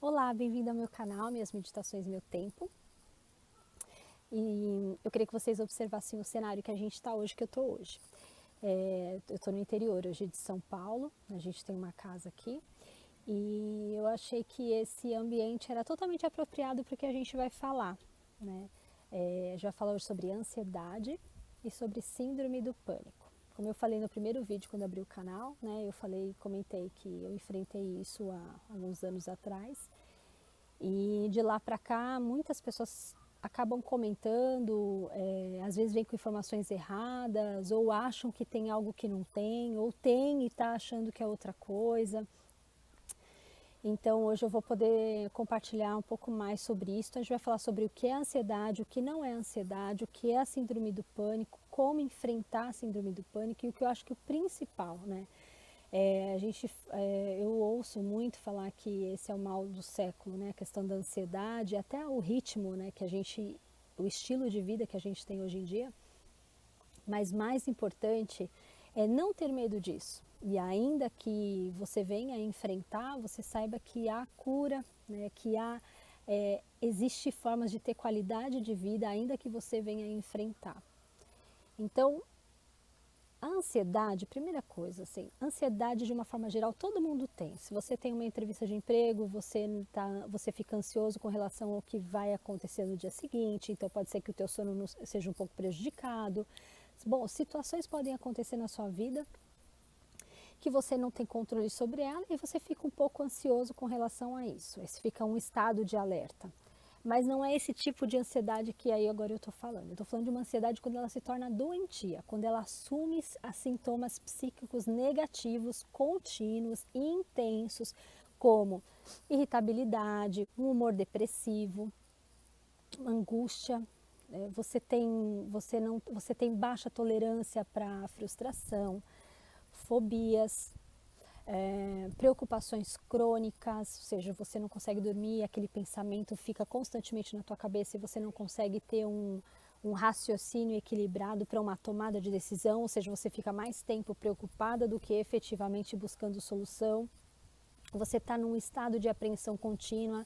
Olá, bem-vindo ao meu canal, minhas meditações, meu tempo. E eu queria que vocês observassem o cenário que a gente está hoje, que eu estou hoje. Eu estou no interior hoje de São Paulo, a gente tem uma casa aqui. E eu achei que esse ambiente era totalmente apropriado para o que a gente vai falar, né? A gente vai falar hoje sobre ansiedade e sobre síndrome do pânico. Como eu falei no primeiro vídeo, quando abri o canal, né? Comentei que eu enfrentei isso há alguns anos atrás. E de lá para cá, muitas pessoas acabam comentando, às vezes vem com informações erradas, ou acham que tem algo que não tem, ou tem e está achando que é outra coisa. Então hoje eu vou poder compartilhar um pouco mais sobre isso. Então, a gente vai falar sobre o que é ansiedade, o que não é ansiedade, o que é a síndrome do pânico, como enfrentar a síndrome do pânico e o que eu acho que o principal, né? Eu ouço muito falar que esse é o mal do século, né? A questão da ansiedade, até o ritmo, né? O estilo de vida que a gente tem hoje em dia. Mas mais importante é não ter medo disso. E ainda que você venha enfrentar, você saiba que há cura, né? Existe formas de ter qualidade de vida, ainda que você venha enfrentar. Então, a ansiedade, primeira coisa, assim, ansiedade de uma forma geral todo mundo tem. Se você tem uma entrevista de emprego, você fica ansioso com relação ao que vai acontecer no dia seguinte, então pode ser que o teu sono seja um pouco prejudicado. Bom, situações podem acontecer na sua vida que você não tem controle sobre ela e você fica um pouco ansioso com relação a isso. Esse fica um estado de alerta. Mas não é esse tipo de ansiedade que aí agora eu estou falando. Eu estou falando de uma ansiedade quando ela se torna doentia, quando ela assume sintomas psíquicos negativos, contínuos e intensos, como irritabilidade, um humor depressivo, angústia. Você tem baixa tolerância para frustração, fobias, preocupações crônicas, ou seja, você não consegue dormir, aquele pensamento fica constantemente na tua cabeça e você não consegue ter um raciocínio equilibrado para uma tomada de decisão, ou seja, você fica mais tempo preocupada do que efetivamente buscando solução. Você está num estado de apreensão contínua,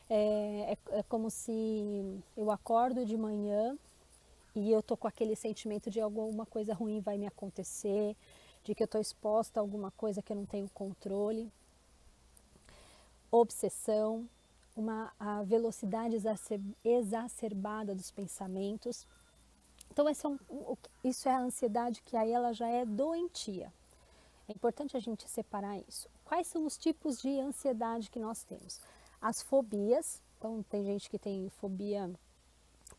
é como se eu acordo de manhã e eu tô com aquele sentimento de alguma coisa ruim vai me acontecer, de que eu estou exposta a alguma coisa que eu não tenho controle. Obsessão, a velocidade exacerbada dos pensamentos. Então isso é a ansiedade que aí ela já é doentia. É importante a gente separar isso. Quais são os tipos de ansiedade que nós temos? As fobias, então tem gente que tem fobia,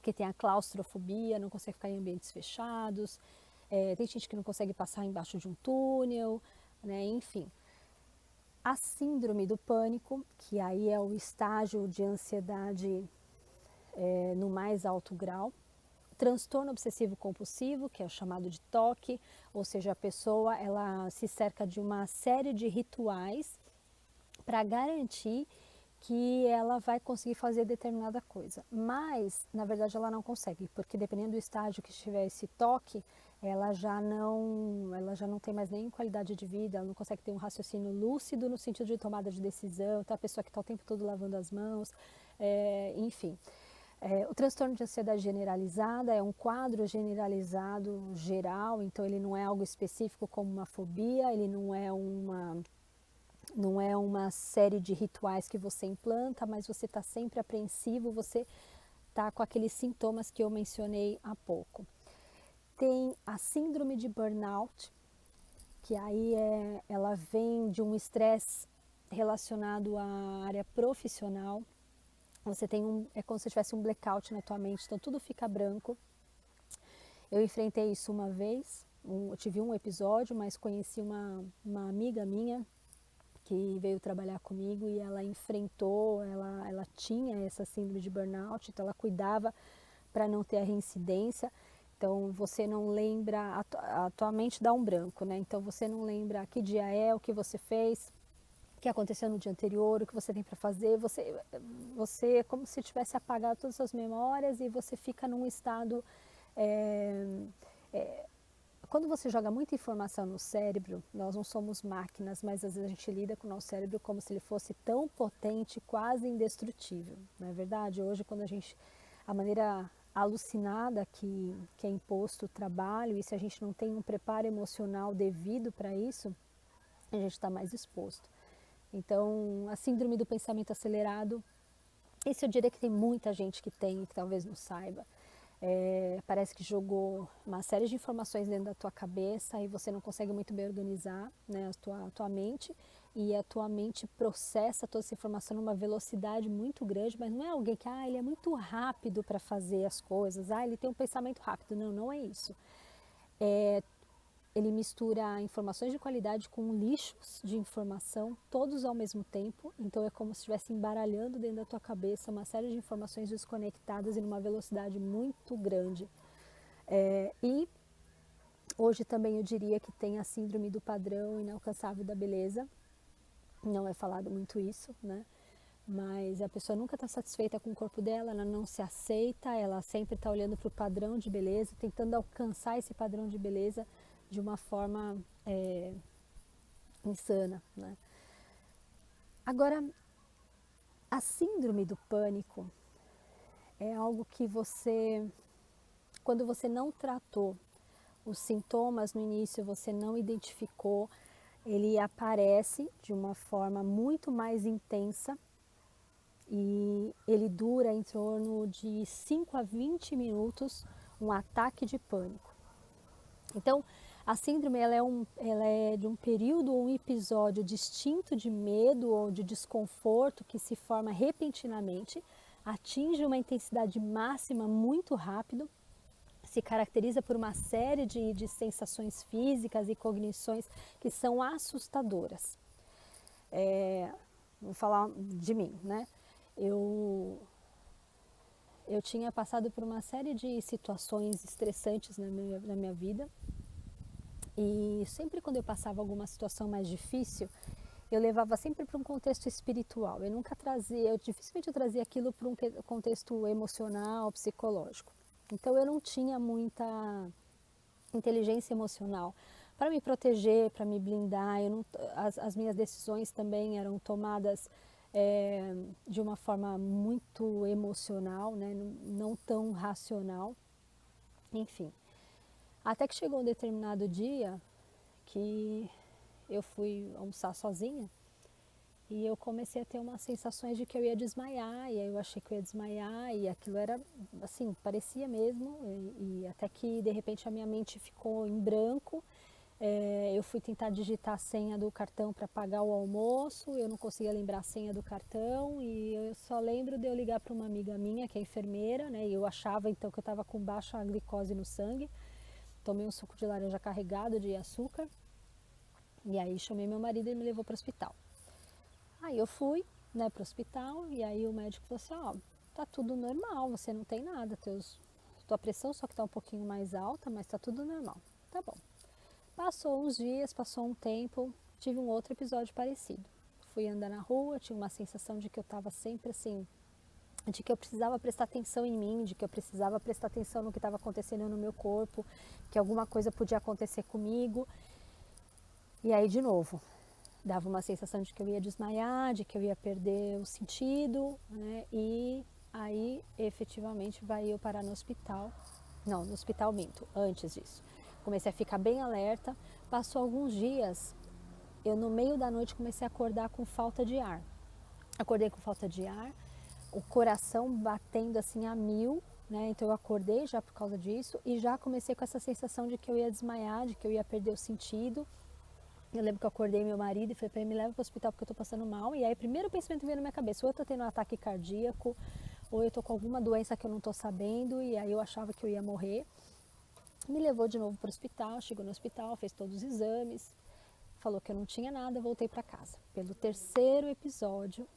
que tem a claustrofobia, não consegue ficar em ambientes fechados, tem gente que não consegue passar embaixo de um túnel, né? Enfim. A síndrome do pânico, que aí é o estágio de ansiedade no mais alto grau. Transtorno obsessivo compulsivo, que é o chamado de TOC, ou seja, a pessoa ela se cerca de uma série de rituais para garantir que ela vai conseguir fazer determinada coisa. Mas, na verdade, ela não consegue, porque dependendo do estágio que estiver esse toque, ela já não tem mais nem qualidade de vida, ela não consegue ter um raciocínio lúcido no sentido de tomada de decisão, tá? A pessoa que está o tempo todo lavando as mãos, enfim. O transtorno de ansiedade generalizada é um quadro generalizado geral, então ele não é algo específico como uma fobia, ele não é uma série de rituais que você implanta, mas você está sempre apreensivo, você está com aqueles sintomas que eu mencionei há pouco. Tem a síndrome de burnout, que aí ela vem de um estresse relacionado à área profissional. Você tem é como se tivesse um blackout na tua mente, então tudo fica branco. Eu enfrentei isso uma vez, eu tive um episódio, mas conheci uma amiga minha que veio trabalhar comigo e ela enfrentou, ela tinha essa síndrome de burnout, então ela cuidava para não ter a reincidência. Então você não lembra, a tua mente dá um branco, né? Então você não lembra que dia é, o que você fez, o que aconteceu no dia anterior, o que você tem para fazer. Você é como se tivesse apagado todas as suas memórias e você fica num estado quando você joga muita informação no cérebro, nós não somos máquinas, mas às vezes a gente lida com o nosso cérebro como se ele fosse tão potente, quase indestrutível, não é verdade? Hoje, quando a maneira alucinada que é imposto o trabalho, e se a gente não tem um preparo emocional devido para isso, a gente está mais exposto. Então, a síndrome do pensamento acelerado, esse eu diria que tem muita gente que tem e que talvez não saiba. Parece que jogou uma série de informações dentro da tua cabeça e você não consegue muito bem organizar, né, a tua mente, e a tua mente processa toda essa informação numa velocidade muito grande, mas não é alguém que ele é muito rápido para fazer as coisas, ele tem um pensamento rápido. Não, não é isso. Ele mistura informações de qualidade com lixos de informação, todos ao mesmo tempo. Então é como se estivesse embaralhando dentro da tua cabeça uma série de informações desconectadas e numa velocidade muito grande. E hoje também eu diria que tem a síndrome do padrão inalcançável da beleza. Não é falado muito isso, né? Mas a pessoa nunca está satisfeita com o corpo dela, ela não se aceita, ela sempre está olhando para o padrão de beleza, tentando alcançar esse padrão de beleza de uma forma insana, né? Agora, a síndrome do pânico é algo que quando você não tratou os sintomas no início, você não identificou, ele aparece de uma forma muito mais intensa e ele dura em torno de 5 a 20 minutos, um ataque de pânico. Então, a síndrome ela é de um período ou um episódio distinto de medo ou de desconforto que se forma repentinamente, atinge uma intensidade máxima muito rápido, se caracteriza por uma série de sensações físicas e cognições que são assustadoras. Vou falar de mim, né? Eu tinha passado por uma série de situações estressantes na minha vida. E sempre quando eu passava alguma situação mais difícil, eu levava sempre para um contexto espiritual. Dificilmente eu trazia aquilo para um contexto emocional, psicológico. Então eu não tinha muita inteligência emocional para me proteger, para me blindar. As minhas decisões também eram tomadas de uma forma muito emocional, né? Não tão racional. Enfim. Até que chegou um determinado dia que eu fui almoçar sozinha e eu comecei a ter umas sensações de que eu ia desmaiar, e aí eu achei que eu ia desmaiar e aquilo era, assim, parecia mesmo, e até que de repente a minha mente ficou em branco. Eu fui tentar digitar a senha do cartão para pagar o almoço, eu não conseguia lembrar a senha do cartão e eu só lembro de eu ligar para uma amiga minha que é enfermeira, né, e eu achava então que eu estava com baixa glicose no sangue. Tomei um suco de laranja carregado de açúcar e aí chamei meu marido e ele me levou para o hospital. Aí eu fui, né, para o hospital e aí o médico falou assim, tá tudo normal, você não tem nada, tua pressão só que está um pouquinho mais alta, mas tá tudo normal. Tá bom. Passou uns dias, passou um tempo, tive um outro episódio parecido. Fui andar na rua, tinha uma sensação de que eu estava sempre assim, de que eu precisava prestar atenção em mim, de que eu precisava prestar atenção no que estava acontecendo no meu corpo, que alguma coisa podia acontecer comigo. E aí, de novo, dava uma sensação de que eu ia desmaiar, de que eu ia perder o sentido, né? E aí, efetivamente, vai eu parar no hospital. Não, no hospital minto, antes disso. Comecei a ficar bem alerta. Passou alguns dias, eu no meio da noite comecei a acordar com falta de ar. Acordei com falta de ar, o coração batendo assim a 1000, né? Então eu acordei já por causa disso e já comecei com essa sensação de que eu ia desmaiar, de que eu ia perder o sentido. Eu lembro que eu acordei meu marido e falei para ele, me leva para o hospital porque eu estou passando mal. E aí o primeiro pensamento que veio na minha cabeça, ou eu estou tendo um ataque cardíaco, ou eu estou com alguma doença que eu não estou sabendo, e aí eu achava que eu ia morrer. Me levou de novo para o hospital, chegou no hospital, fez todos os exames, falou que eu não tinha nada, voltei para casa. Pelo terceiro episódio,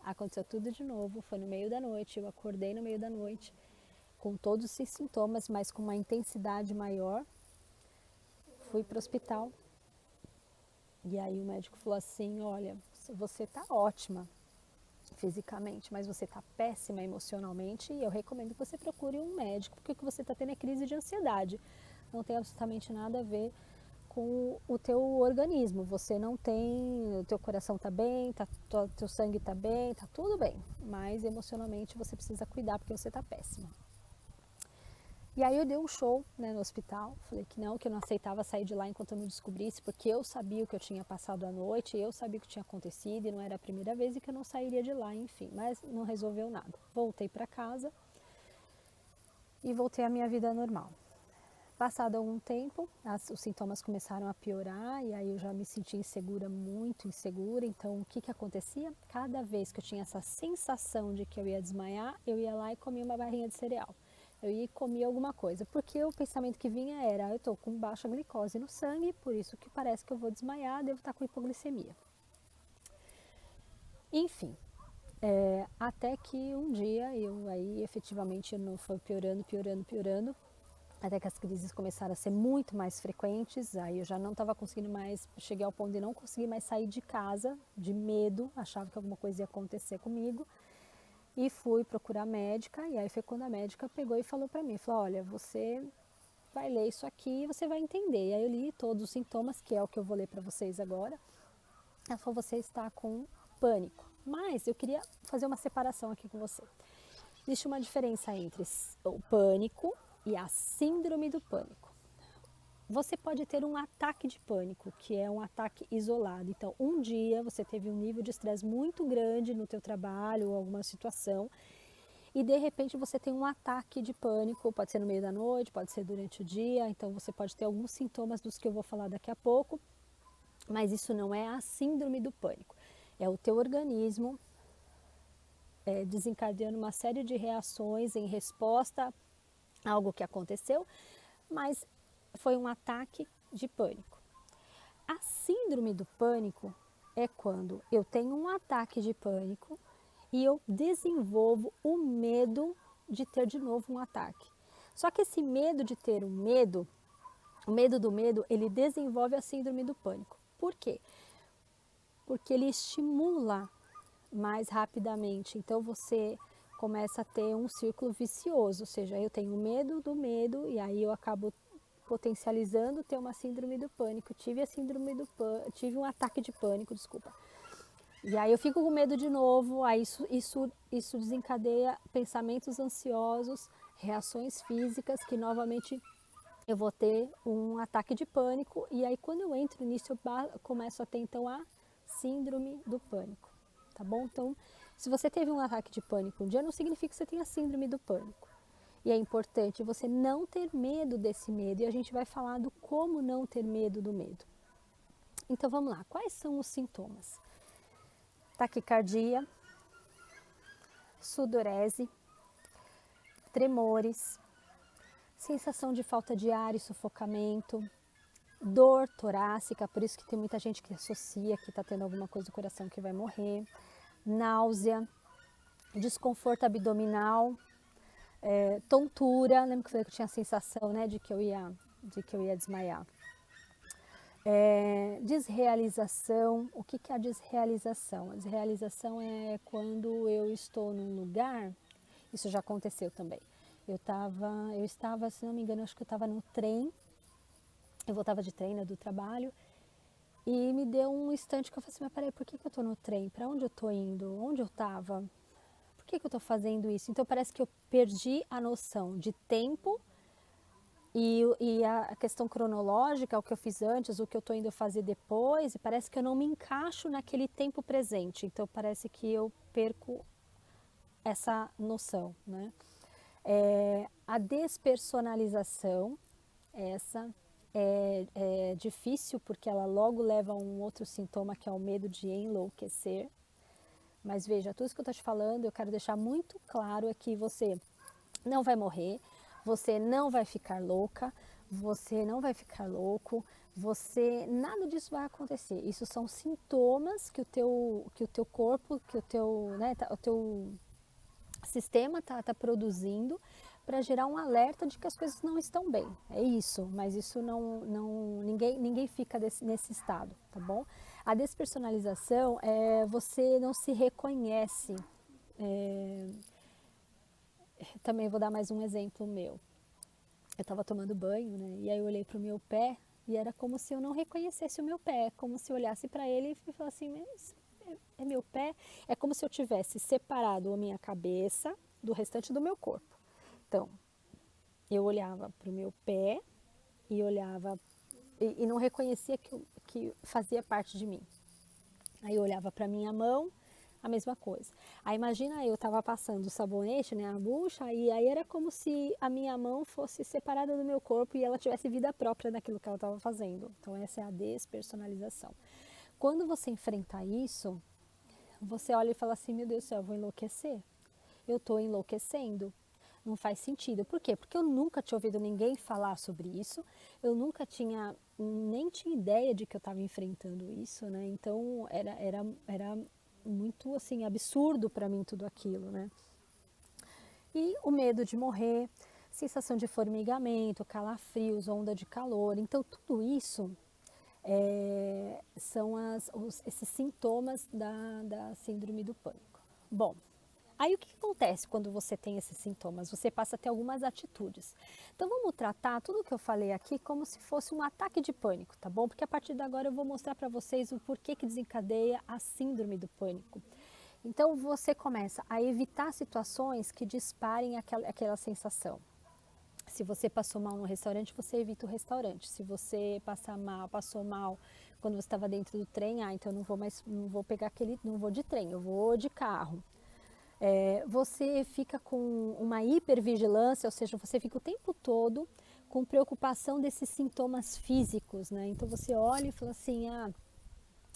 aconteceu tudo de novo, foi no meio da noite, eu acordei no meio da noite, com todos esses sintomas, mas com uma intensidade maior. Fui para o hospital e aí o médico falou assim, olha, você está ótima fisicamente, mas você está péssima emocionalmente e eu recomendo que você procure um médico, porque o que você está tendo é crise de ansiedade. não tem absolutamente nada a ver com o teu organismo. Você não tem, o teu coração tá bem, teu sangue tá bem, tá tudo bem, mas emocionalmente você precisa cuidar porque você tá péssima. E aí eu dei um show, né, no hospital, falei que eu não aceitava sair de lá enquanto eu não descobrisse, porque eu sabia o que eu tinha passado à noite, eu sabia o que tinha acontecido e não era a primeira vez e que eu não sairia de lá, enfim, mas não resolveu nada. Voltei para casa e voltei à minha vida normal. Passado algum tempo, os sintomas começaram a piorar e aí eu já me senti insegura, muito insegura. Então, o que acontecia? Cada vez que eu tinha essa sensação de que eu ia desmaiar, eu ia lá e comia uma barrinha de cereal. Eu ia comer alguma coisa, porque o pensamento que vinha era, eu estou com baixa glicose no sangue, por isso que parece que eu vou desmaiar, devo estar com hipoglicemia. Enfim, até que um dia eu aí efetivamente não foi piorando, até que as crises começaram a ser muito mais frequentes, aí eu já não estava conseguindo mais, cheguei ao ponto de não conseguir mais sair de casa, de medo, achava que alguma coisa ia acontecer comigo, e fui procurar médica, e aí foi quando a médica pegou e falou para mim, falou, olha, você vai ler isso aqui e você vai entender. E aí eu li todos os sintomas, que é o que eu vou ler para vocês agora. Ela falou, você está com pânico, mas eu queria fazer uma separação aqui com você. Existe uma diferença entre o pânico e a síndrome do pânico. Você pode ter um ataque de pânico, que é um ataque isolado. Então, um dia você teve um nível de estresse muito grande no teu trabalho ou alguma situação e de repente você tem um ataque de pânico, pode ser no meio da noite, pode ser durante o dia, então você pode ter alguns sintomas dos que eu vou falar daqui a pouco, mas isso não é a síndrome do pânico. É o teu organismo desencadeando uma série de reações em resposta a algo que aconteceu, mas foi um ataque de pânico. A síndrome do pânico é quando eu tenho um ataque de pânico e eu desenvolvo o medo de ter de novo um ataque. Só que esse medo de ter um medo, o medo do medo, ele desenvolve a síndrome do pânico. Por quê? Porque ele estimula mais rapidamente. Então você começa a ter um círculo vicioso, ou seja, eu tenho medo do medo e aí eu acabo potencializando ter uma síndrome do pânico. Tive um ataque de pânico, desculpa. E aí eu fico com medo de novo, aí isso desencadeia pensamentos ansiosos, reações físicas que novamente eu vou ter um ataque de pânico e aí quando eu entro nisso eu começo a ter então a síndrome do pânico, tá bom? Então, se você teve um ataque de pânico um dia, não significa que você tenha síndrome do pânico. E é importante você não ter medo desse medo e a gente vai falar do como não ter medo do medo. Então vamos lá, quais são os sintomas? Taquicardia, sudorese, tremores, sensação de falta de ar e sufocamento, dor torácica, por isso que tem muita gente que associa que está tendo alguma coisa do coração que vai morrer, náusea, desconforto abdominal, tontura, lembra que eu falei que eu tinha a sensação, né, de que eu ia desmaiar. Desrealização, o que é a desrealização? A desrealização é quando eu estou num lugar, isso já aconteceu também, eu estava, se não me engano, acho que eu estava no trem, eu voltava de trem, né, do trabalho, e me deu um instante que eu falei assim, mas peraí, por que eu estou no trem? Para onde eu estou indo? Onde eu estava? Por que eu estou fazendo isso? Então parece que eu perdi a noção de tempo e a questão cronológica, o que eu fiz antes, o que eu estou indo fazer depois, e parece que eu não me encaixo naquele tempo presente. Então parece que eu perco essa noção, né? A despersonalização, essa é difícil porque ela logo leva a um outro sintoma que é o medo de enlouquecer. Mas veja, tudo isso que eu estou te falando, eu quero deixar muito claro é que você não vai morrer, você não vai ficar louca, você não vai ficar louco, nada disso vai acontecer. Isso são sintomas que o teu corpo, que o teu, né, o teu sistema tá produzindo para gerar um alerta de que as coisas não estão bem. É isso, mas isso ninguém fica nesse estado, tá bom? A despersonalização é você não se reconhece. Também vou dar mais um exemplo meu. eu estava tomando banho, né? E aí eu olhei para o meu pé e era como se eu não reconhecesse o meu pé, como se eu olhasse para ele e falasse assim, mas é meu pé? É como se eu tivesse separado a minha cabeça do restante do meu corpo. Então, eu olhava para o meu pé e olhava e não reconhecia que fazia parte de mim. Aí eu olhava para minha mão, a mesma coisa. Aí imagina eu estava passando o sabonete, né, a bucha, e aí era como se a minha mão fosse separada do meu corpo e ela tivesse vida própria naquilo que ela estava fazendo. Então essa é a despersonalização. Quando você enfrenta isso, você olha e fala assim, meu Deus do céu, eu vou enlouquecer. Eu estou enlouquecendo. Não faz sentido. Por quê? Porque eu nunca tinha ouvido ninguém falar sobre isso, eu nunca tinha, nem tinha ideia de que eu estava enfrentando isso, né? Então era muito assim absurdo para mim tudo aquilo, né? E o medo de morrer, sensação de formigamento, calafrios, onda de calor. Então tudo isso são esses sintomas da síndrome do pânico. Bom, aí o que acontece quando você tem esses sintomas? Você passa a ter algumas atitudes. Então vamos tratar tudo o que eu falei aqui como se fosse um ataque de pânico, tá bom? Porque a partir de agora eu vou mostrar para vocês o porquê que desencadeia a síndrome do pânico. Então você começa a evitar situações que disparem aquela sensação. Se você passou mal no restaurante, você evita o restaurante. Se você passou mal quando você estava dentro do trem, então não vou pegar não vou de trem, eu vou de carro. Você fica com uma hipervigilância, ou seja, você fica o tempo todo com preocupação desses sintomas físicos, né? Então você olha e fala assim,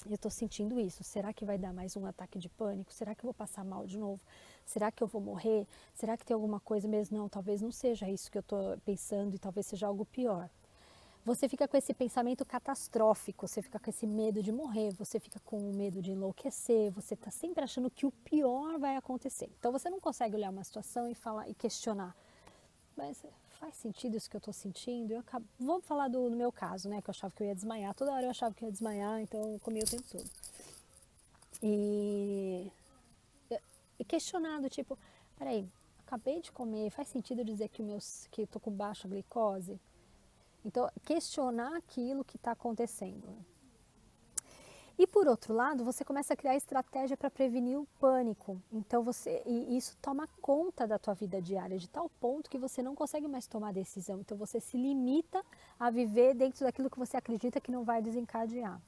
eu estou sentindo isso, será que vai dar mais um ataque de pânico? Será que eu vou passar mal de novo? Será que eu vou morrer? Será que tem alguma coisa mesmo? Não, talvez não seja isso que eu estou pensando e talvez seja algo pior. Você fica com esse pensamento catastrófico, você fica com esse medo de morrer, você fica com o medo de enlouquecer, você está sempre achando que o pior vai acontecer. Então você não consegue olhar uma situação e falar e questionar, mas faz sentido isso que eu estou sentindo? Vamos falar do meu caso, né? Que eu achava que eu ia desmaiar, toda hora eu achava que eu ia desmaiar, então eu comia o tempo todo. E, e questionado, tipo, peraí, acabei de comer, faz sentido dizer que que eu estou com baixa glicose? Então, questionar aquilo que está acontecendo. E por outro lado, você começa a criar estratégia para prevenir o pânico. Então e isso toma conta da tua vida diária, de tal ponto que você não consegue mais tomar decisão. Então você se limita a viver dentro daquilo que você acredita que não vai desencadear.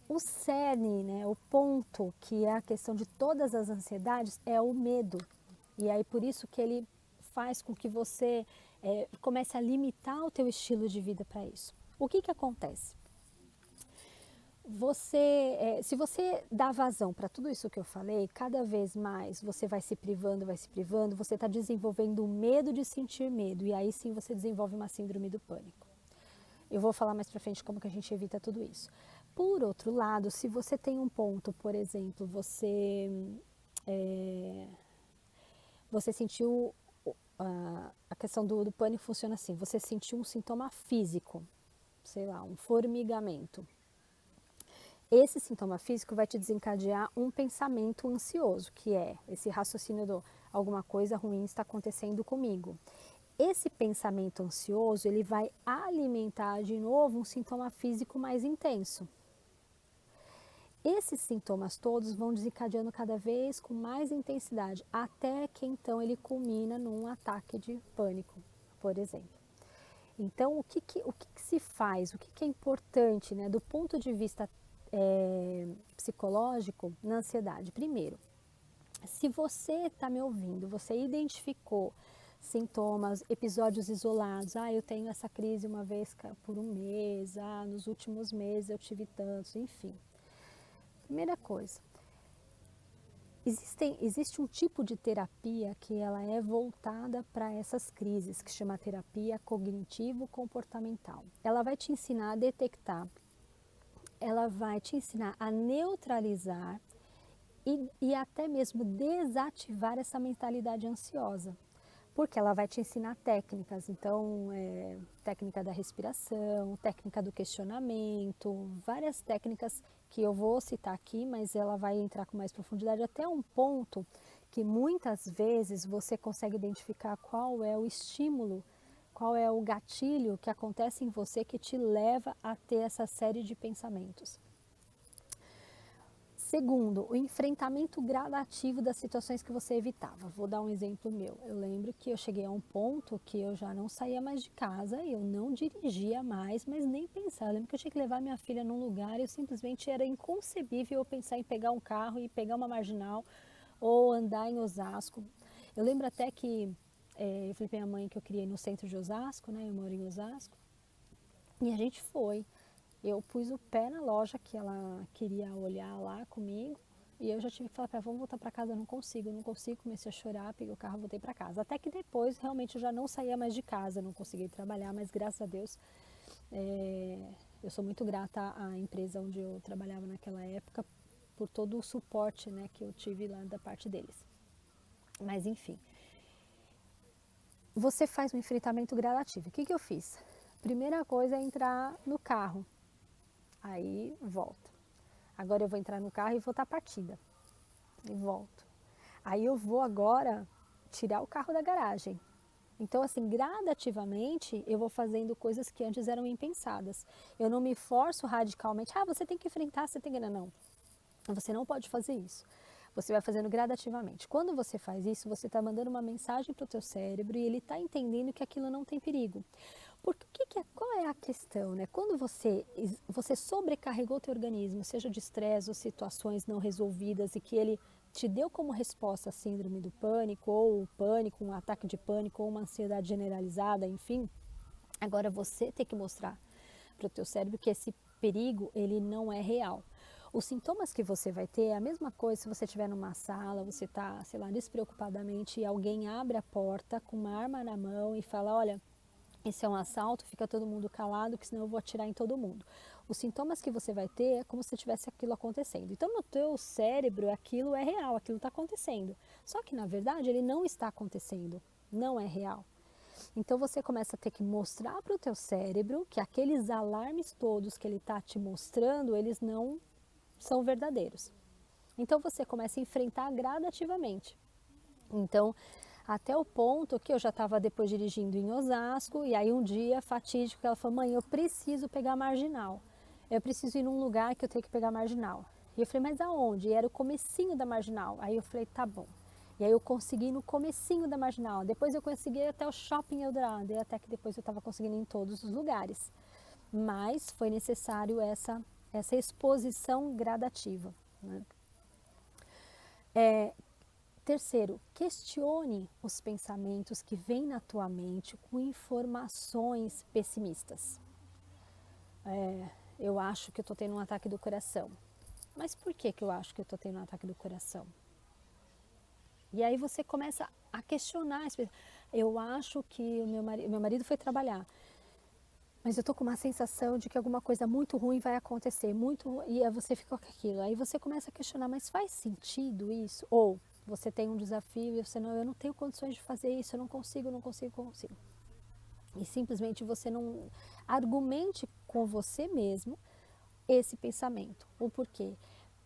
O cerne, né, o ponto que é a questão de todas as ansiedades é o medo. E aí por isso que ele faz com que você comece a limitar o teu estilo de vida para isso. O que acontece? Se você dá vazão para tudo isso que eu falei, cada vez mais você vai se privando, você está desenvolvendo o medo de sentir medo e aí sim você desenvolve uma síndrome do pânico. Eu vou falar mais para frente como que a gente evita tudo isso. Por outro lado, se você tem um ponto, por exemplo, você sentiu a questão do pânico funciona assim, você sentiu um sintoma físico, sei lá, um formigamento. Esse sintoma físico vai te desencadear um pensamento ansioso, que é esse raciocínio do alguma coisa ruim está acontecendo comigo. Esse pensamento ansioso, ele vai alimentar de novo um sintoma físico mais intenso. Esses sintomas todos vão desencadeando cada vez com mais intensidade, até que então ele culmina num ataque de pânico, por exemplo. Então, o que se faz, o que é importante, né, do ponto de vista psicológico na ansiedade? Primeiro, se você está me ouvindo, você identificou sintomas, episódios isolados, eu tenho essa crise uma vez por um mês, nos últimos meses eu tive tantos, enfim. Primeira coisa, existe um tipo de terapia que ela é voltada para essas crises, que chama terapia cognitivo-comportamental. Ela vai te ensinar a detectar, ela vai te ensinar a neutralizar e até mesmo desativar essa mentalidade ansiosa. Porque ela vai te ensinar técnicas, então técnica da respiração, técnica do questionamento, várias técnicas que eu vou citar aqui, mas ela vai entrar com mais profundidade até um ponto que muitas vezes você consegue identificar qual é o estímulo, Qual é o gatilho que acontece em você que te leva a ter essa série de pensamentos? Segundo, o enfrentamento gradativo das situações que você evitava. Vou dar um exemplo meu. Eu lembro que eu cheguei a um ponto que eu já não saía mais de casa, eu não dirigia mais, mas nem pensar. Eu lembro que eu tinha que levar minha filha num lugar e eu simplesmente era inconcebível eu pensar em pegar um carro e pegar uma marginal ou andar em Osasco. Eu lembro até que eu falei para minha mãe que eu criei no centro de Osasco, né? Eu moro em Osasco. E a gente foi. Eu pus o pé na loja que ela queria olhar lá comigo e eu já tive que falar para ela, vamos voltar para casa, eu não consigo, comecei a chorar, peguei o carro e voltei para casa. Até que depois realmente eu já não saía mais de casa, não consegui trabalhar, mas graças a Deus eu sou muito grata à empresa onde eu trabalhava naquela época por todo o suporte, né, que eu tive lá da parte deles. Mas enfim, você faz um enfrentamento gradativo. O que eu fiz? Primeira coisa é entrar no carro. Aí volto. Agora eu vou entrar no carro e vou estar partida. E volto. Aí eu vou agora tirar o carro da garagem. Então, assim, gradativamente eu vou fazendo coisas que antes eram impensadas. Eu não me forço radicalmente. Ah, você tem que enfrentar, você tem que... Não. Você não pode fazer isso. Você vai fazendo gradativamente. Quando você faz isso, você está mandando uma mensagem para o teu cérebro e ele está entendendo que aquilo não tem perigo. Porque qual é a questão, né? Quando você sobrecarregou o teu organismo, seja de estresse ou situações não resolvidas e que ele te deu como resposta a síndrome do pânico, ou pânico, um ataque de pânico, ou uma ansiedade generalizada, enfim, agora você tem que mostrar para o teu cérebro que esse perigo, ele não é real. Os sintomas que você vai ter é a mesma coisa se você estiver numa sala, você está, sei lá, despreocupadamente e alguém abre a porta com uma arma na mão e fala, olha, esse é um assalto, fica todo mundo calado, que senão eu vou atirar em todo mundo. Os sintomas que você vai ter é como se tivesse aquilo acontecendo. Então, no teu cérebro, aquilo é real, aquilo está acontecendo. Só que, na verdade, ele não está acontecendo, não é real. Então, você começa a ter que mostrar para o teu cérebro que aqueles alarmes todos que ele está te mostrando, eles não são verdadeiros. Então, você começa a enfrentar gradativamente. Então, até o ponto que eu já estava depois dirigindo em Osasco, e aí um dia fatídico, ela falou, mãe, eu preciso pegar a marginal. Eu preciso ir num lugar que eu tenho que pegar a marginal. E eu falei, mas aonde? E era o comecinho da marginal. Aí eu falei, tá bom. E aí eu consegui ir no comecinho da marginal. Depois eu consegui ir até o shopping Eldorado, e até que depois eu estava conseguindo ir em todos os lugares. Mas foi necessário essa exposição gradativa, né? Terceiro, questione os pensamentos que vêm na tua mente com informações pessimistas. Eu acho que eu estou tendo um ataque do coração. Mas por que eu acho que eu estou tendo um ataque do coração? E aí você começa a questionar. Eu acho que o meu marido foi trabalhar, mas eu estou com uma sensação de que alguma coisa muito ruim vai acontecer, e aí você fica com aquilo. Aí você começa a questionar, mas faz sentido isso? Ou você tem um desafio e você eu não tenho condições de fazer isso, eu não consigo. E simplesmente você não argumente com você mesmo esse pensamento. O porquê?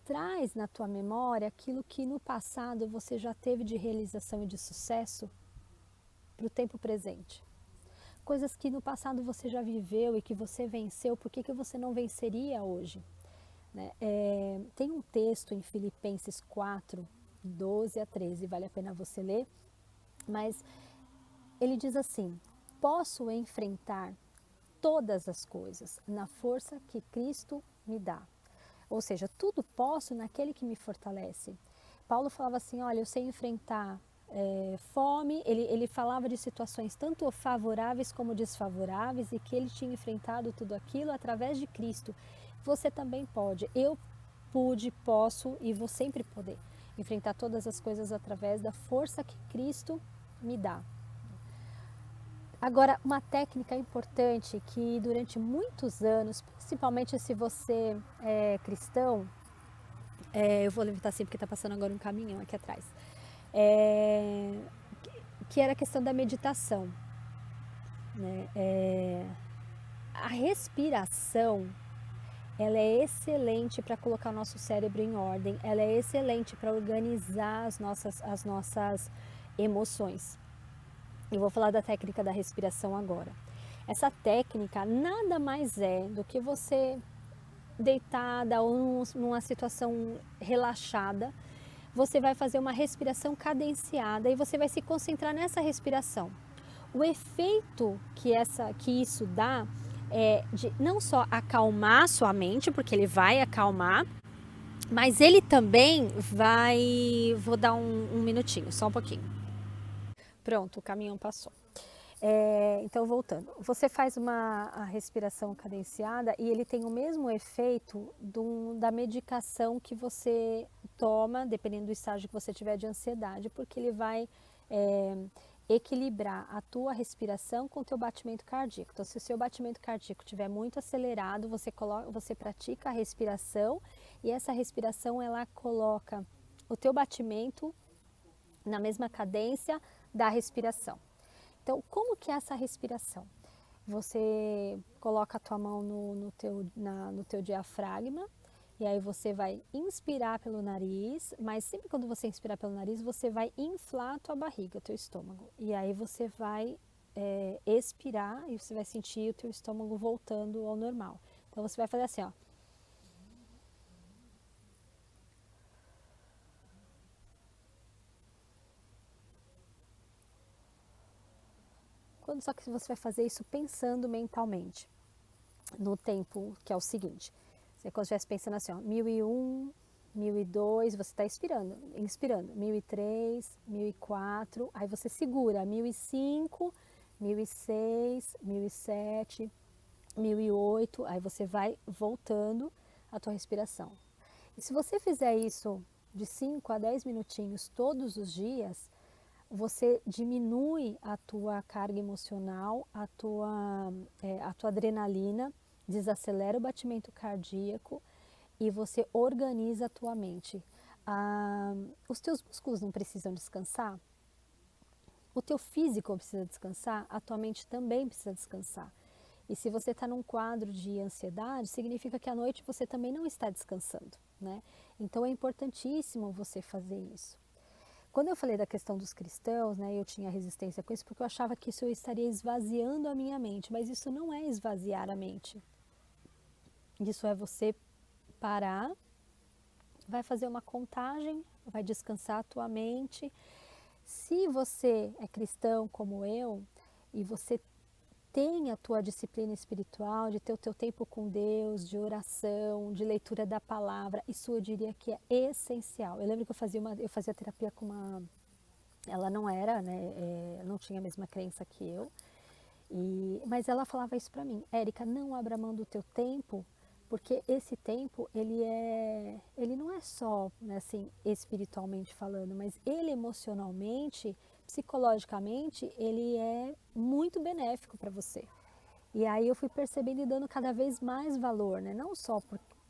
Traz na tua memória aquilo que no passado você já teve de realização e de sucesso para o tempo presente. Coisas que no passado você já viveu e que você venceu, por que você não venceria hoje? Né? Tem um texto em Filipenses 4, 12 a 13, vale a pena você ler, mas ele diz assim, posso enfrentar todas as coisas na força que Cristo me dá. Ou seja, tudo posso naquele que me fortalece. Paulo falava assim, olha, eu sei enfrentar fome, ele falava de situações tanto favoráveis como desfavoráveis e que ele tinha enfrentado tudo aquilo através de Cristo. Você também pode, eu pude, posso e vou sempre poder enfrentar todas as coisas através da força que Cristo me dá. Agora, uma técnica importante que durante muitos anos, principalmente se você é cristão, eu vou levantar assim porque está passando agora um caminhão aqui atrás, que era a questão da meditação, né? A respiração, ela é excelente para colocar o nosso cérebro em ordem, ela é excelente para organizar as nossas emoções. Eu vou falar da técnica da respiração agora. Essa técnica nada mais é do que você deitada ou numa situação relaxada, você vai fazer uma respiração cadenciada e você vai se concentrar nessa respiração. O efeito que isso dá é de não só acalmar sua mente, porque ele vai acalmar, mas ele também vai... Vou dar um minutinho, só um pouquinho. Pronto, o caminhão passou. Então, voltando, você faz a respiração cadenciada e ele tem o mesmo efeito da medicação que você toma, dependendo do estágio que você tiver de ansiedade, porque ele vai equilibrar a tua respiração com o teu batimento cardíaco. Então, se o seu batimento cardíaco estiver muito acelerado, você pratica a respiração e essa respiração ela coloca o teu batimento na mesma cadência da respiração. Então, como que é essa respiração? Você coloca a tua mão no teu diafragma e aí você vai inspirar pelo nariz, mas sempre quando você inspirar pelo nariz, você vai inflar a tua barriga, o teu estômago. E aí você vai expirar e você vai sentir o teu estômago voltando ao normal. Então, você vai fazer assim, ó. Só que você vai fazer isso pensando mentalmente no tempo, que é o seguinte. Você quando estivesse pensando assim, ó, 1001, 1002, você está inspirando, 1003, 1004, aí você segura 1005, 1006, 1007, 1008, aí você vai voltando a tua respiração. E se você fizer isso de 5 a 10 minutinhos todos os dias, você diminui a tua carga emocional, a tua adrenalina, desacelera o batimento cardíaco e você organiza a tua mente. Os teus músculos não precisam descansar? O teu físico precisa descansar? A tua mente também precisa descansar. E se você está num quadro de ansiedade, significa que à noite você também não está descansando, né? Então é importantíssimo você fazer isso. Quando eu falei da questão dos cristãos, né, eu tinha resistência com isso porque eu achava que isso eu estaria esvaziando a minha mente, mas isso não é esvaziar a mente. Isso é você parar, vai fazer uma contagem, vai descansar a tua mente. Se você é cristão como eu e você tem a tua disciplina espiritual, de ter o teu tempo com Deus, de oração, de leitura da palavra, isso eu diria que é essencial. Eu lembro que eu fazia terapia com uma... Ela não era, né, não tinha a mesma crença que eu, mas ela falava isso para mim: Érica, não abra mão do teu tempo, porque esse tempo, ele não é só, né, assim, espiritualmente falando, mas ele emocionalmente, psicologicamente, ele é muito benéfico para você. E aí eu fui percebendo e dando cada vez mais valor, né? Não só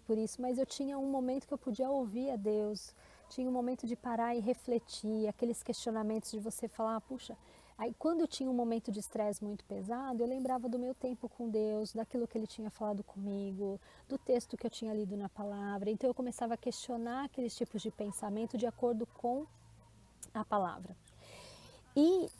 por isso, mas eu tinha um momento que eu podia ouvir a Deus, tinha um momento de parar e refletir, aqueles questionamentos de você falar, puxa, aí quando eu tinha um momento de estresse muito pesado, eu lembrava do meu tempo com Deus, daquilo que Ele tinha falado comigo, do texto que eu tinha lido na palavra, então eu começava a questionar aqueles tipos de pensamento de acordo com a palavra. E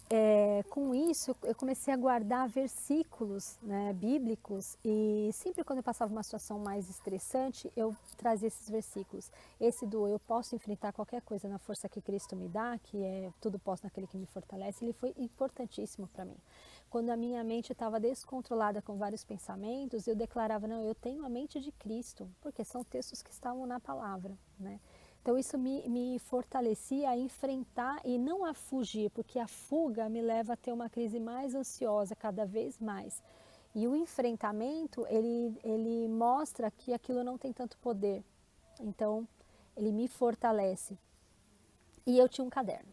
com isso eu comecei a guardar versículos, né, bíblicos, e sempre quando eu passava uma situação mais estressante, eu trazia esses versículos. Esse do eu posso enfrentar qualquer coisa na força que Cristo me dá, que é tudo posso naquele que me fortalece, ele foi importantíssimo para mim. Quando a minha mente estava descontrolada com vários pensamentos, eu declarava, não, eu tenho a mente de Cristo, porque são textos que estavam na palavra, né? Então isso me fortalecia a enfrentar e não a fugir, porque a fuga me leva a ter uma crise mais ansiosa cada vez mais. E o enfrentamento, ele mostra que aquilo não tem tanto poder. Então, ele me fortalece. E eu tinha um caderno.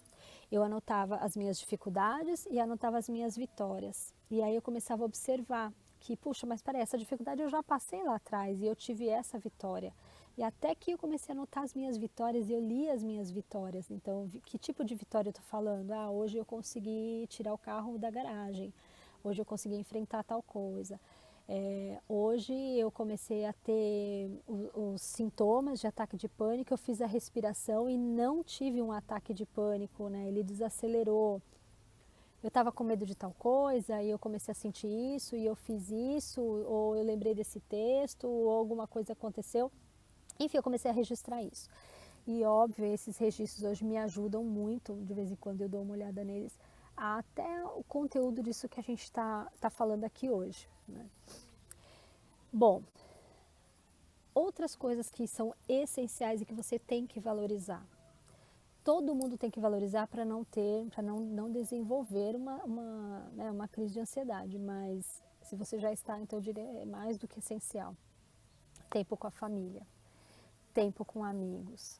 Eu anotava as minhas dificuldades e anotava as minhas vitórias. E aí eu começava a observar que, puxa, mas peraí, essa dificuldade eu já passei lá atrás e eu tive essa vitória. E até que eu comecei a anotar as minhas vitórias e eu li as minhas vitórias. Então, que tipo de vitória eu estou falando? Ah, hoje eu consegui tirar o carro da garagem. Hoje eu consegui enfrentar tal coisa. Hoje eu comecei a ter os sintomas de ataque de pânico, eu fiz a respiração e não tive um ataque de pânico, né? Ele desacelerou. eu estava com medo de tal coisa e eu comecei a sentir isso e eu fiz isso, ou eu lembrei desse texto, ou alguma coisa aconteceu. Enfim, eu comecei a registrar isso. E óbvio, esses registros hoje me ajudam muito, de vez em quando eu dou uma olhada neles, até o conteúdo disso que a gente tá falando aqui hoje, né? Bom, outras coisas que são essenciais e que você tem que valorizar. Todo mundo tem que valorizar para não desenvolver né, uma crise de ansiedade, mas se você já está, então eu diria é mais do que essencial. Tempo com a família, tempo com amigos.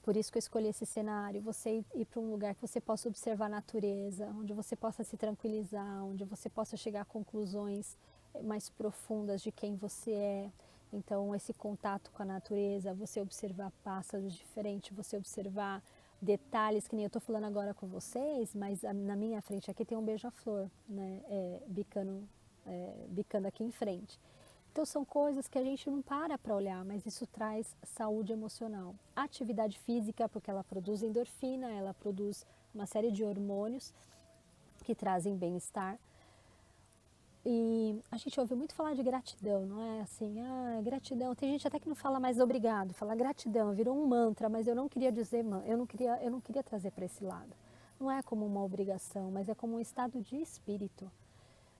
Por isso que eu escolhi esse cenário, você ir para um lugar que você possa observar a natureza, onde você possa se tranquilizar, onde você possa chegar a conclusões mais profundas de quem você é. Então, esse contato com a natureza, você observar pássaros diferentes, você observar detalhes, que nem eu estou falando agora com vocês, mas na minha frente aqui tem um beija-flor, né, bicando aqui em frente. Então são coisas que a gente não para olhar, mas isso traz saúde emocional. A atividade física, porque ela produz endorfina, ela produz uma série de hormônios que trazem bem-estar. E a gente ouve muito falar de gratidão, não é assim, gratidão. Tem gente até que não fala mais obrigado, fala gratidão, virou um mantra, mas eu não queria dizer, eu não queria trazer para esse lado. Não é como uma obrigação, mas é como um estado de espírito.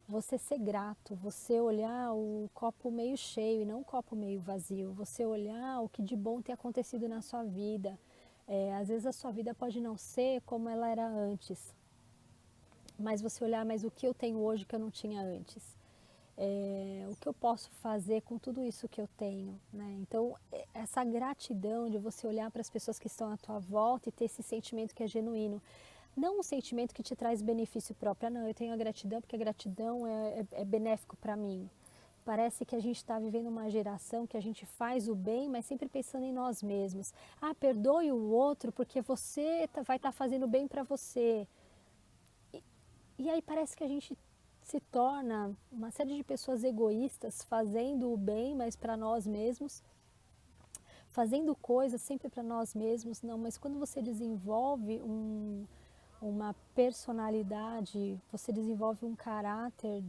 Você ser grato, você olhar o copo meio cheio e não o copo meio vazio, você olhar o que de bom tem acontecido na sua vida. Às vezes a sua vida pode não ser como ela era antes, mas você olhar, mas o que eu tenho hoje que eu não tinha antes? O que eu posso fazer com tudo isso que eu tenho, né? Então, essa gratidão de você olhar para as pessoas que estão à tua volta e ter esse sentimento que é genuíno. Não um sentimento que te traz benefício próprio. Não, eu tenho a gratidão porque a gratidão é benéfico para mim. Parece que a gente está vivendo uma geração que a gente faz o bem, mas sempre pensando em nós mesmos. Perdoe o outro porque você vai estar fazendo bem para você. E aí parece que a gente se torna uma série de pessoas egoístas, fazendo o bem, mas para nós mesmos, fazendo coisas sempre para nós mesmos. Não, mas quando você desenvolve uma personalidade, você desenvolve um caráter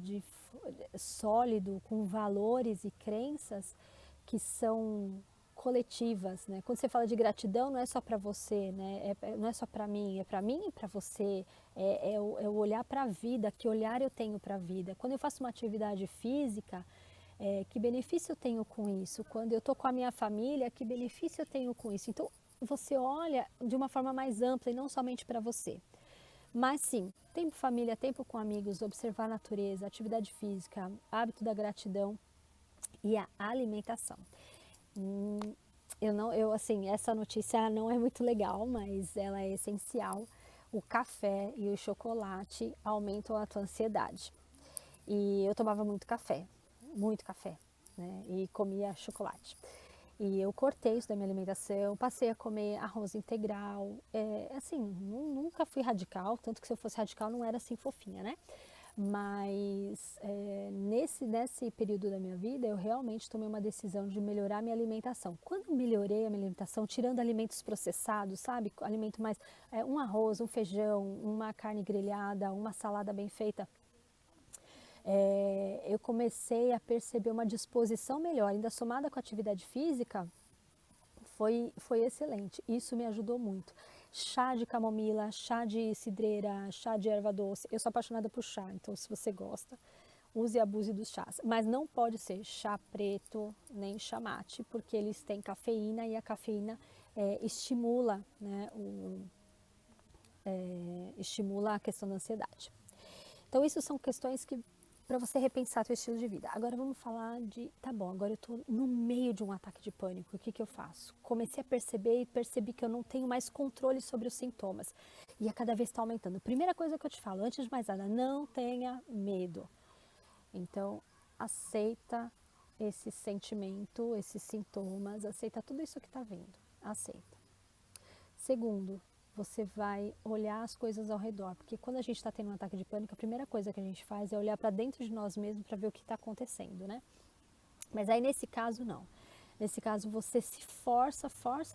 sólido, com valores e crenças que são coletivas, né? Quando você fala de gratidão, não é só para você, né? Não é só para mim e para você. É o olhar para a vida, que olhar eu tenho para a vida. Quando eu faço uma atividade física, que benefício eu tenho com isso? Quando eu estou com a minha família, que benefício eu tenho com isso? Então, você olha de uma forma mais ampla e não somente para você. Mas sim, tempo família, tempo com amigos, observar a natureza, atividade física, hábito da gratidão e a alimentação. Assim, essa notícia não é muito legal, mas ela é essencial. O café e o chocolate aumentam a tua ansiedade. E eu tomava muito café, né? E comia chocolate. E eu cortei isso da minha alimentação, passei a comer arroz integral. Assim, nunca fui radical, tanto que se eu fosse radical não era assim fofinha, né? Mas nesse período da minha vida, eu realmente tomei uma decisão de melhorar a minha alimentação. Quando eu melhorei a minha alimentação, tirando alimentos processados, sabe? Alimento mais, um arroz, um feijão, uma carne grelhada, uma salada bem feita, eu comecei a perceber uma disposição melhor, ainda somada com a atividade física, foi excelente. Isso me ajudou muito. Chá de camomila, chá de cidreira, chá de erva doce. Eu sou apaixonada por chá, então se você gosta, use e abuse dos chás. Mas não pode ser chá preto nem chá mate, porque eles têm cafeína e a cafeína estimula, né, estimula a questão da ansiedade. Então isso são questões que para você repensar seu estilo de vida. Agora vamos falar tá bom, agora eu estou no meio de um ataque de pânico, o que eu faço? Comecei a perceber e percebi que eu não tenho mais controle sobre os sintomas e a cada vez está aumentando. Primeira coisa que eu te falo, antes de mais nada, não tenha medo. Então, aceita esse sentimento, esses sintomas, aceita tudo isso que está vindo, aceita. Segundo, você vai olhar as coisas ao redor, porque quando a gente está tendo um ataque de pânico, a primeira coisa que a gente faz é olhar para dentro de nós mesmos para ver o que está acontecendo, né? Mas aí nesse caso não. Nesse caso, você se força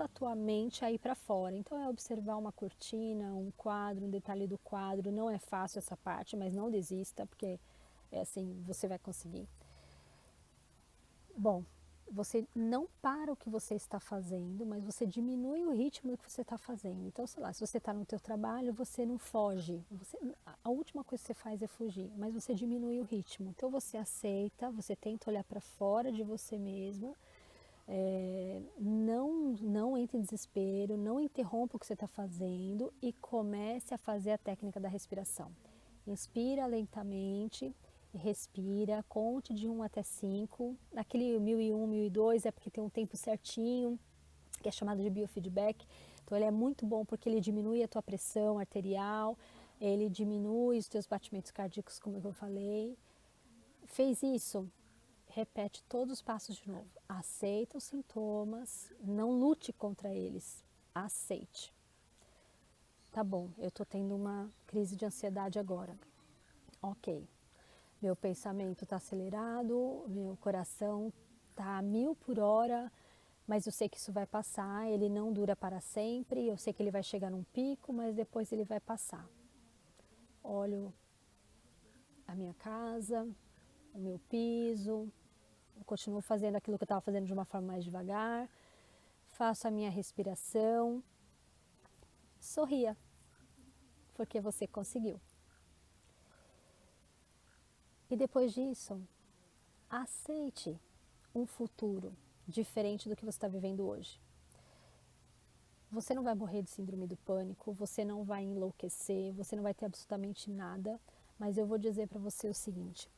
a tua mente a ir para fora. Então, é observar uma cortina, um quadro, um detalhe do quadro. Não é fácil essa parte, mas não desista, porque é assim, você vai conseguir. Bom, você não para o que você está fazendo, mas você diminui o ritmo do que você está fazendo. Então, sei lá, se você está no teu trabalho, você não foge. A última coisa que você faz é fugir, mas você diminui o ritmo. Então, você aceita, você tenta olhar para fora de você mesmo. Não entre em desespero, não interrompa o que você está fazendo e comece a fazer a técnica da respiração. Inspira lentamente, respira, conte de 1 até 5. Aquele 1001, 1002 é porque tem um tempo certinho, que é chamado de biofeedback. Então ele é muito bom porque ele diminui a tua pressão arterial, ele diminui os teus batimentos cardíacos, como eu falei. Fez isso? Repete todos os passos de novo. Aceita os sintomas, não lute contra eles, aceite. Tá bom, eu tô tendo uma crise de ansiedade agora. Ok, meu pensamento está acelerado, meu coração está a 1000 por hora, mas eu sei que isso vai passar, ele não dura para sempre, eu sei que ele vai chegar num pico, mas depois ele vai passar. Olho a minha casa, o meu piso, eu continuo fazendo aquilo que eu estava fazendo de uma forma mais devagar, faço a minha respiração, sorria, porque você conseguiu. E depois disso, aceite um futuro diferente do que você está vivendo hoje. Você não vai morrer de síndrome do pânico, você não vai enlouquecer, você não vai ter absolutamente nada, mas eu vou dizer para você o seguinte,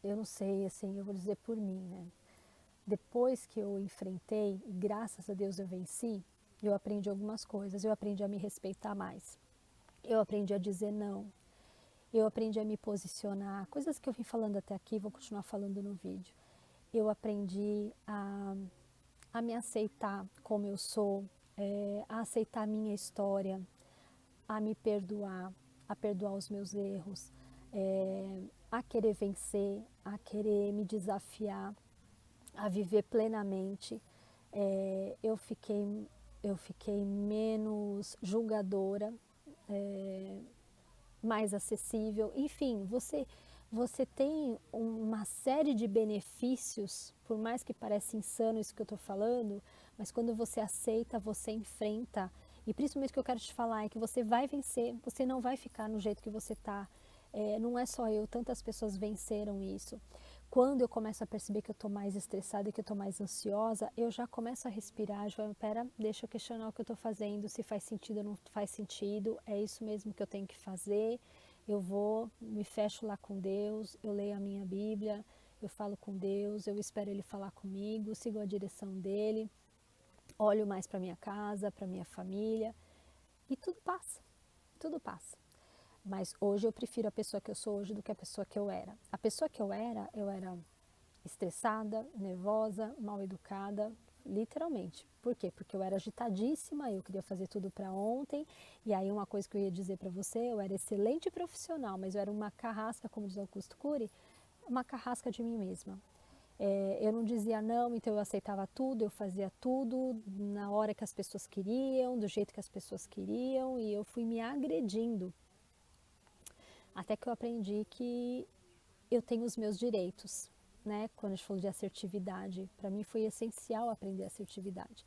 eu não sei, assim, eu vou dizer por mim, né? Depois que eu enfrentei, e graças a Deus eu venci, eu aprendi algumas coisas, eu aprendi a me respeitar mais, eu aprendi a dizer não, eu aprendi a me posicionar, coisas que eu vim falando até aqui, vou continuar falando no vídeo. Eu aprendi a me aceitar como eu sou, a aceitar a minha história, a me perdoar, a perdoar os meus erros, a querer vencer, a querer me desafiar, a viver plenamente. Eu fiquei menos julgadora, mais acessível. Enfim, você tem uma série de benefícios, por mais que pareça insano isso que eu estou falando, mas quando você aceita, você enfrenta. E principalmente o que eu quero te falar é que você vai vencer, você não vai ficar no jeito que você está. Não é só eu, tantas pessoas venceram isso. Quando eu começo a perceber que eu estou mais estressada e que eu estou mais ansiosa, eu já começo a respirar, pera, deixa eu questionar o que eu estou fazendo, se faz sentido ou não faz sentido, é isso mesmo que eu tenho que fazer, eu vou, me fecho lá com Deus, eu leio a minha Bíblia, eu falo com Deus, eu espero Ele falar comigo, sigo a direção dEle, olho mais para minha casa, para minha família, e tudo passa, tudo passa. Mas hoje eu prefiro a pessoa que eu sou hoje do que a pessoa que eu era. A pessoa que eu era estressada, nervosa, mal educada, literalmente. Por quê? Porque eu era agitadíssima, eu queria fazer tudo para ontem. E aí uma coisa que eu ia dizer para você, eu era excelente profissional, mas eu era uma carrasca, como diz Augusto Cury, uma carrasca de mim mesma. Eu não dizia não, então eu aceitava tudo, eu fazia tudo na hora que as pessoas queriam, do jeito que as pessoas queriam, e eu fui me agredindo. Até que eu aprendi que eu tenho os meus direitos, né? Quando a gente falou de assertividade, para mim foi essencial aprender assertividade.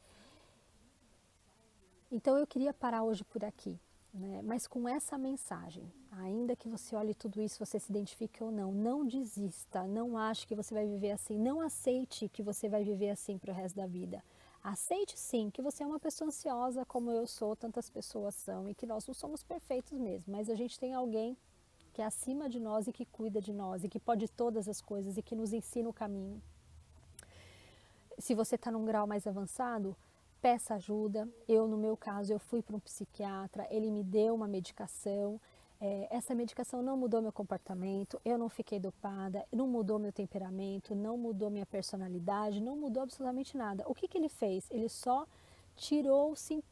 Então eu queria parar hoje por aqui, né? Mas com essa mensagem, ainda que você olhe tudo isso, você se identifique ou não, não desista, não ache que você vai viver assim, não aceite que você vai viver assim para o resto da vida. Aceite sim que você é uma pessoa ansiosa como eu sou, tantas pessoas são, e que nós não somos perfeitos mesmo, mas a gente tem alguém que é acima de nós e que cuida de nós e que pode todas as coisas e que nos ensina o caminho. Se você está num grau mais avançado, peça ajuda. Eu, no meu caso, eu fui para um psiquiatra, ele me deu uma medicação. Essa medicação não mudou meu comportamento, eu não fiquei dopada, não mudou meu temperamento, não mudou minha personalidade, não mudou absolutamente nada. O que ele fez? Ele só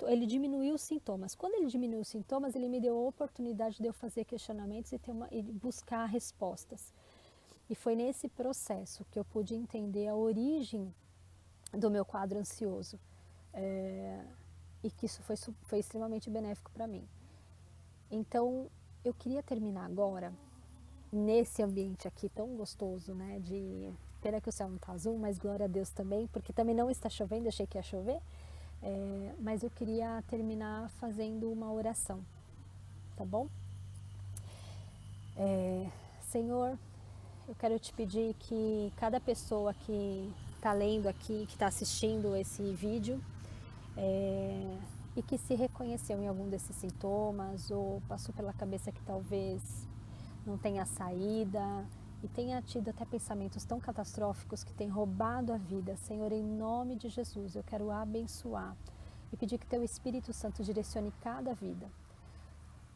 ele diminuiu os sintomas. Quando ele diminuiu os sintomas, ele me deu a oportunidade de eu fazer questionamentos e buscar respostas. E foi nesse processo que eu pude entender a origem do meu quadro ansioso. E que isso foi extremamente benéfico para mim. Então, eu queria terminar agora, nesse ambiente aqui tão gostoso, né, de... Pena que o céu não está azul, mas glória a Deus também, porque também não está chovendo, achei que ia chover, mas eu queria terminar fazendo uma oração, tá bom? Senhor, eu quero te pedir que cada pessoa que está lendo aqui, que está assistindo esse vídeo, e que se reconheceu em algum desses sintomas ou passou pela cabeça que talvez não tenha saída e tenha tido até pensamentos tão catastróficos que tem roubado a vida, Senhor, em nome de Jesus, eu quero abençoar e pedir que Teu Espírito Santo direcione cada vida,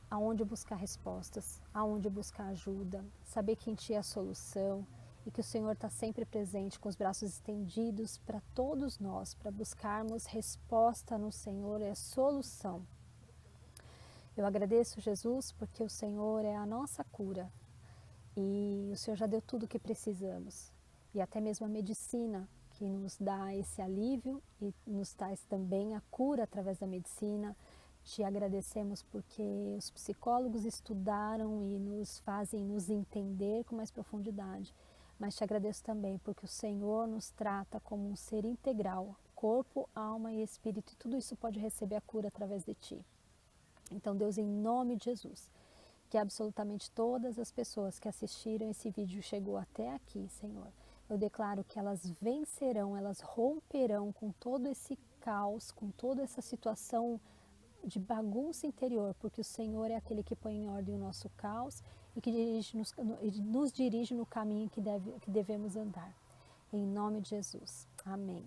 aonde buscar respostas, aonde buscar ajuda, saber que em Ti é a solução e que o Senhor está sempre presente com os braços estendidos para todos nós, para buscarmos resposta no Senhor e a solução. Eu agradeço, Jesus, porque o Senhor é a nossa cura e o Senhor já deu tudo o que precisamos e até mesmo a medicina que nos dá esse alívio e nos traz também a cura através da medicina. Te agradecemos porque os psicólogos estudaram e nos fazem nos entender com mais profundidade. Mas te agradeço também porque o Senhor nos trata como um ser integral, corpo, alma e espírito, e tudo isso pode receber a cura através de Ti. Então, Deus, em nome de Jesus, que absolutamente todas as pessoas que assistiram esse vídeo chegou até aqui, Senhor, eu declaro que elas vencerão, elas romperão com todo esse caos, com toda essa situação de bagunça interior, porque o Senhor é aquele que põe em ordem o nosso caos e que nos dirige no caminho que devemos andar. Em nome de Jesus. Amém.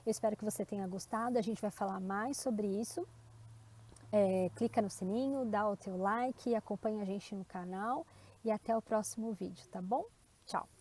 Eu espero que você tenha gostado. A gente vai falar mais sobre isso. Clica no sininho, dá o teu like, acompanha a gente no canal e até o próximo vídeo, tá bom? Tchau!